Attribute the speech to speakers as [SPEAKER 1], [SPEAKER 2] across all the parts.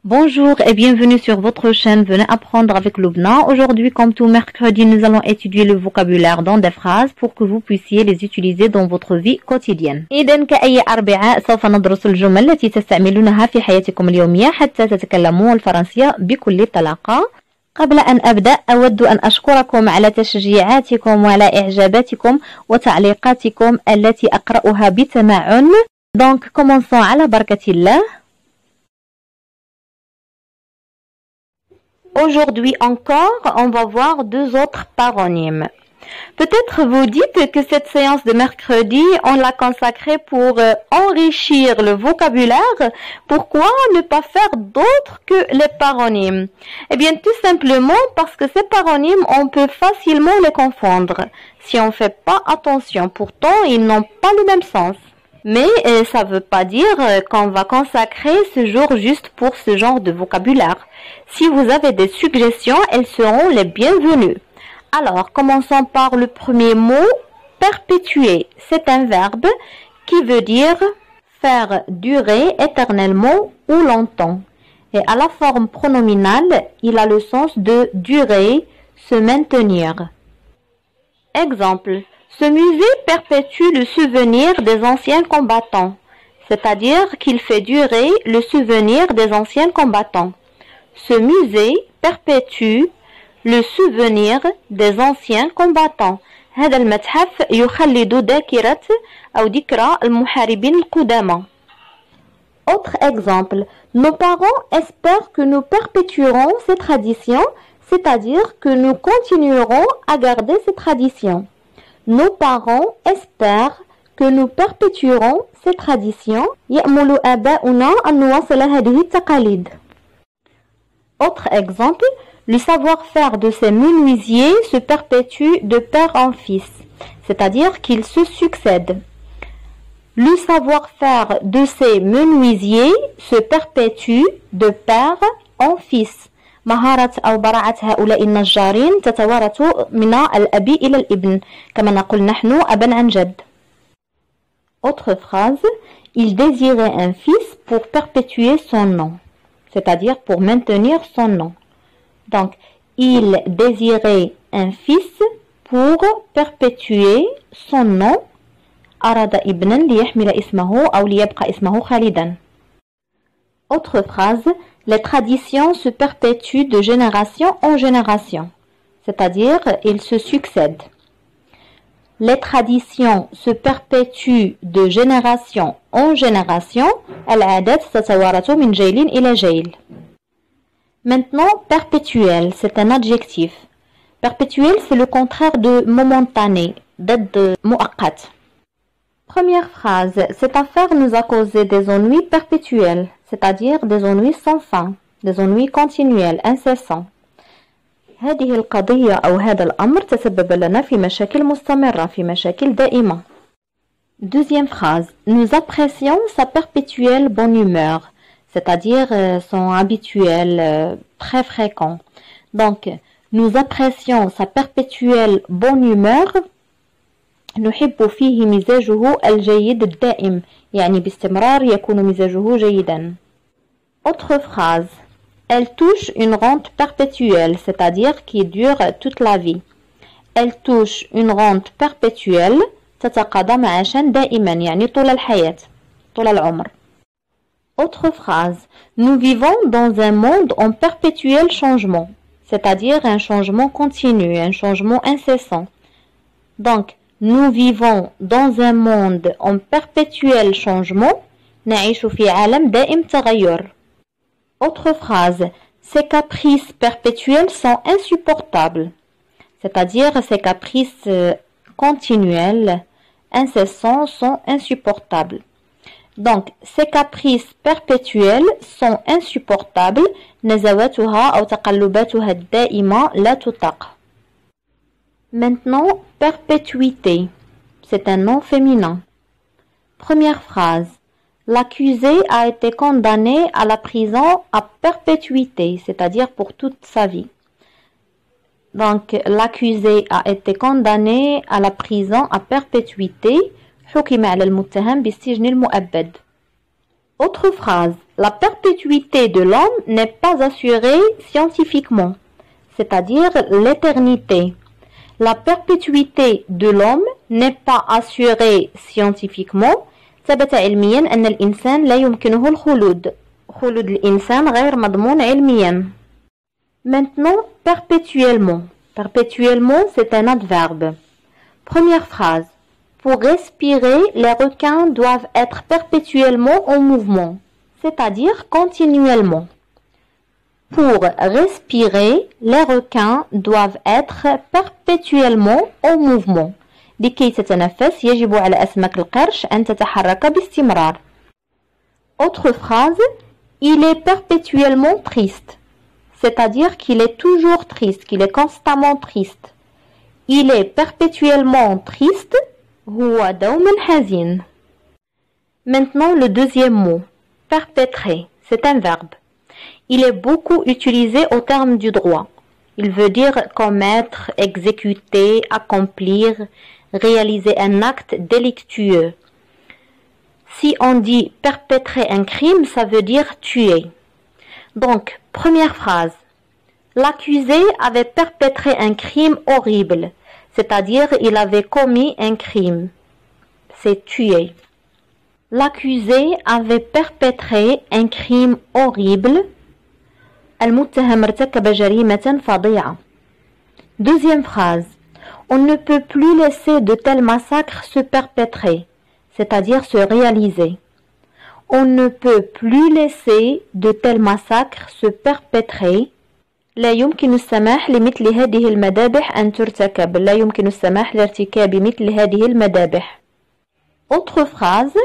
[SPEAKER 1] Bonjour et bienvenue sur votre chaîne Venez apprendre avec Lubna. Aujourd'hui, comme tout mercredi, nous allons étudier le vocabulaire dans des phrases pour que vous puissiez les utiliser dans votre vie quotidienne. إذن كأي أربعاء سوف ندرس الجمل التي تستعملونها في حياتكم اليومية حتى تتكلموا الفرنسية بكل طلاقة. قبل أن أبدأ أود أن أشكركم على تشجيعاتكم وعلى إعجاباتكم وتعليقاتكم التي أقرأها بتمعن. Donc, commençons على بركة الله. Aujourd'hui encore, on va voir deux autres paronymes. Peut-être vous dites que cette séance de mercredi, on l'a consacrée pour enrichir le vocabulaire. Pourquoi ne pas faire d'autres que les paronymes? Eh bien, tout simplement parce que ces paronymes, on peut facilement les confondre. Si on ne fait pas attention, pourtant, ils n'ont pas le même sens. Mais ça ne veut pas dire qu'on va consacrer ce jour juste pour ce genre de vocabulaire. Si vous avez des suggestions, elles seront les bienvenues. Alors, commençons par le premier mot, perpétuer. C'est un verbe qui veut dire faire durer éternellement ou longtemps. Et à la forme pronominale, il a le sens de durer, se maintenir. Exemple. Ce musée perpétue le souvenir des anciens combattants, c'est-à-dire qu'il fait durer le souvenir des anciens combattants. Ce musée perpétue le souvenir des anciens combattants. هذا المتحف يخلد ذاكرة أو ذكرى المحاربين القدامى. Autre exemple, nos parents espèrent que nous perpétuerons ces traditions, c'est-à-dire que nous continuerons à garder ces traditions. Nos parents espèrent que nous perpétuerons ces traditions. يأمل آباؤنا أن نواصل هذه التقاليد. Autre exemple, le savoir-faire de ces menuisiers se perpétue de père en fils, c'est-à-dire qu'ils se succèdent. Le savoir-faire de ces menuisiers se perpétue de père en fils. مهارة أو براعة هؤلاء النجارين تتوارث من الأب إلى الابن كما نقول نحن أبا عن جد. Autre phrase, il désirait un fils pour perpétuer son nom, c'est-à-dire pour maintenir son nom. Donc, il désirait un fils pour perpétuer son nom. أراد ابنا ليحمل اسمه أو ليبقى اسمه خالدا. Autre phrase, les traditions se perpétuent de génération en génération, c'est-à-dire ils se succèdent. Les traditions se perpétuent de génération en génération. العادات تتوارث من جيل إلى جيل. Maintenant, perpétuel, c'est un adjectif. Perpétuel, c'est le contraire de momentané, ضد مؤقت. Première phrase, cette affaire nous a causé des ennuis perpétuels, c'est-à-dire des ennuis sans fin, des ennuis continuels, incessants. هذه القضية أو هذا الأمر تسبب لنا في مشاكل مستمرة، في مشاكل دائمة. Deuxième phrase, nous apprécions sa perpétuelle bonne humeur, c'est-à-dire son habituel, très fréquent. Donc, nous apprécions sa perpétuelle bonne humeur. نحب فيه مزاجه الجيد الدائم يعني باستمرار يكون مزاجه جيدا. Autre phrase, elle touche une rente perpétuelle, c'est-à-dire qui dure toute la vie. Elle touche une rente perpétuelle تتقاضى معاشا دائما يعني طول الحياة طول العمر. Autre phrase, nous vivons dans un monde en perpétuel changement, c'est-à-dire un changement continu, un changement incessant. Donc, nous vivons dans un monde en perpétuel changement. نعيش في عالم دائم تغير. Autre phrase, ces caprices perpétuels sont insupportables. C'est-à-dire ces caprices continuels, incessants, sont insupportables. Donc, ces caprices perpétuels sont insupportables. نزواتها أو تقلباتها الدائمة لا تطاق. Maintenant, perpétuité. C'est un nom féminin. Première phrase. L'accusé a été condamné à la prison à perpétuité, c'est-à-dire pour toute sa vie. Donc, l'accusé a été condamné à la prison à perpétuité. حكم على المتهم بالسجن المؤبد. Autre phrase. La perpétuité de l'homme n'est pas assurée scientifiquement, c'est-à-dire l'éternité. La perpétuité de l'homme n'est pas assurée scientifiquement. ثبت علميا أن الإنسان لا يمكنه الخلود. خلود الإنسان غير مضمون علميا. Maintenant, perpétuellement. Perpétuellement, c'est un adverbe. Première phrase. Pour respirer, les requins doivent être perpétuellement en mouvement, c'est-à-dire continuellement. Pour respirer, les requins doivent être perpétuellement en mouvement. لكي تتنفس يجب على أسماك القرش أن تتحرك باستمرار. Autre phrase, il est perpétuellement triste, c'est-à-dire qu'il est toujours triste, qu'il est constamment triste. Il est perpétuellement triste. هو دوما حزين. Maintenant le deuxième mot, perpétrer, c'est un verbe. Il est beaucoup utilisé au terme du droit. Il veut dire commettre, exécuter, accomplir, réaliser un acte délictueux. Si on dit perpétrer un crime, ça veut dire tuer. Donc, première phrase. L'accusé avait perpétré un crime horrible, c'est-à-dire il avait commis un crime. C'est tuer. L'accusé avait perpétré un crime horrible. المتهم ارتكب جريمة فظيعة. Deuxième phrase. On ne peut plus laisser de tels massacres se perpétrer, c'est-à-dire se réaliser. On ne peut plus laisser de tels massacres se perpétrer. لا يمكن السماح لمثل هذه المذابح أن ترتكب. لا يمكن السماح لارتكاب مثل هذه المذابح. Autre phrase.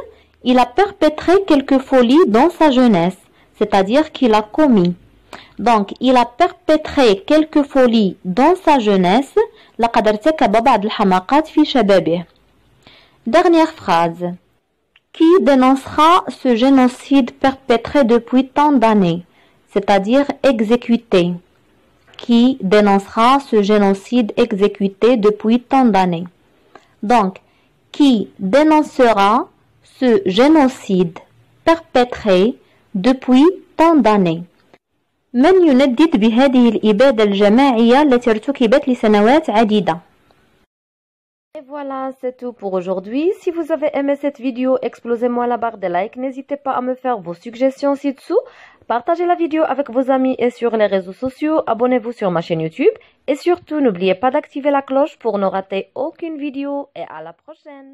[SPEAKER 1] Il a perpétré quelques folies dans sa jeunesse, c'est-à-dire qu'il a commis. Donc, il a perpétré quelques folies dans sa jeunesse. لقد ارتكب بعض الحماقات في شبابه. Dernière phrase. Qui dénoncera ce génocide perpétré depuis tant d'années, c'est-à-dire exécuté. Qui dénoncera ce génocide exécuté depuis tant d'années. Donc, qui dénoncera ce génocide perpétré depuis tant d'années. من يندد بهذه الإبادة الجماعية التي ارتكبت لسنوات عديدة. Et voilà, c'est tout pour aujourd'hui. Si vous avez aimé cette vidéo, explosez-moi la barre de like. N'hésitez pas à me faire vos suggestions ci-dessous. Partagez la vidéo avec vos amis et sur les réseaux sociaux. Abonnez-vous sur ma chaîne YouTube. Et surtout, n'oubliez pas d'activer la cloche pour ne rater aucune vidéo. Et à la prochaine.